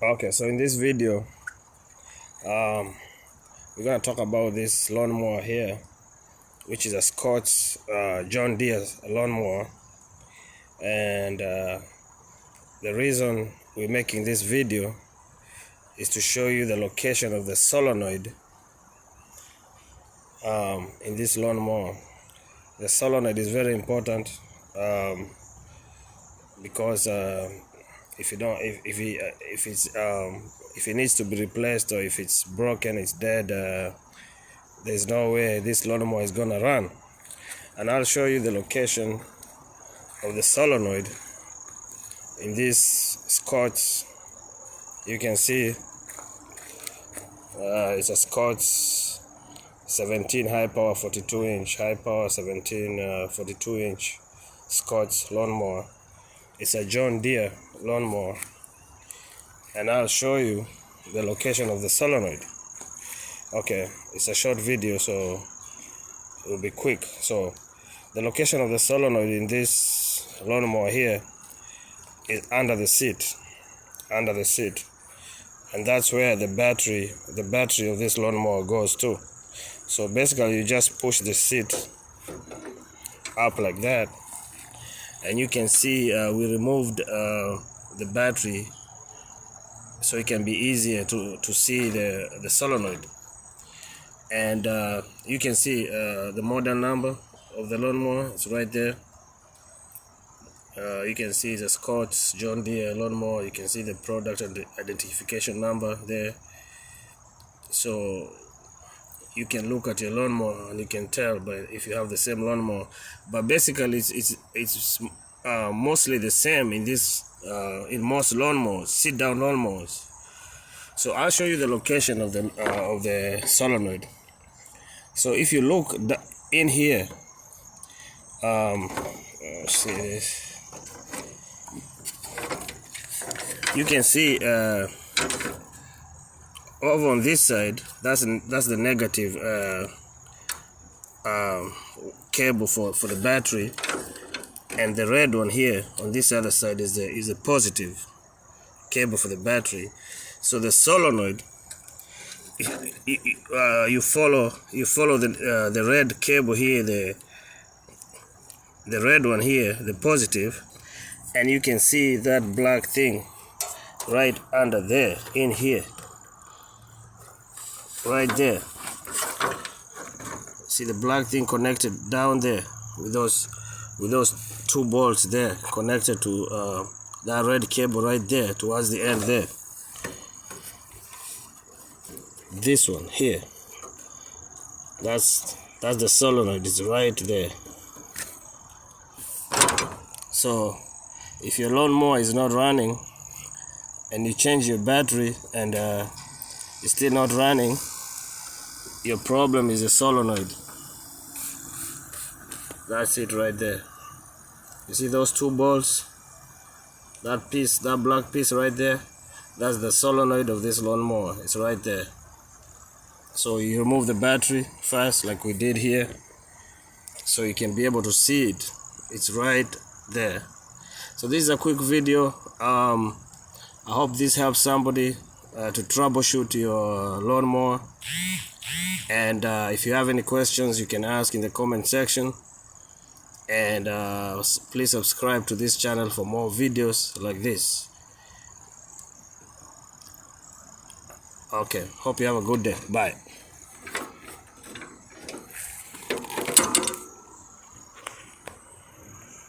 Okay, so in this video, we're gonna talk about this lawnmower here, which is a Scott's John Deere lawnmower, and the reason we're making this video is to show you the location of the solenoid in this lawnmower. The solenoid is very important because if it needs to be replaced, or if it's broken, it's dead, there's no way this lawnmower is gonna run. And I'll show you the location of the solenoid in this Scott's. You can see it's a Scott's 17 high power 42 inch high power 17 42 inch Scott's lawnmower. It's a John Deere lawnmower, and I'll show you the location of the solenoid. Okay, it's a short video, so it will be quick. So the location of the solenoid in this lawnmower here is under the seat, and that's where the battery of this lawnmower goes to. So basically, you just push the seat up like that, and you can see we removed the battery so it can be easier to see the solenoid. And you can see the model number of the lawnmower. It's right there. You can see the Scott's John Deere lawnmower. You can see the product and the identification number there. So you can look at your lawnmower and you can tell by if you have the same lawnmower. But basically, it's mostly the same in this in most lawnmowers, sit-down lawnmowers. So I'll show you the location of the solenoid. So if you look in here, see this. You can see over on this side, that's the negative cable for the battery, and the red one here on this other side is the positive cable for the battery. So the solenoid, you follow the red cable here, the red one here, the positive, and you can see that black thing right under there, in here, right there. See the black thing connected down there with those two bolts there, connected to that red cable right there towards the end there. This one here, that's the solenoid. It's right there. So if your lawnmower is not running and you change your battery and it's still not running, your problem is the solenoid. That's it right there. You see those two bolts, that piece, that black piece right there, that's the solenoid of this lawnmower. It's right there. So you remove the battery first, like we did here, so you can be able to see it. It's right there. So this is a quick video. I hope this helps somebody to troubleshoot your lawnmower. And if you have any questions, you can ask in the comment section. And please subscribe to this channel for more videos like this. Okay, hope you have a good day. Bye.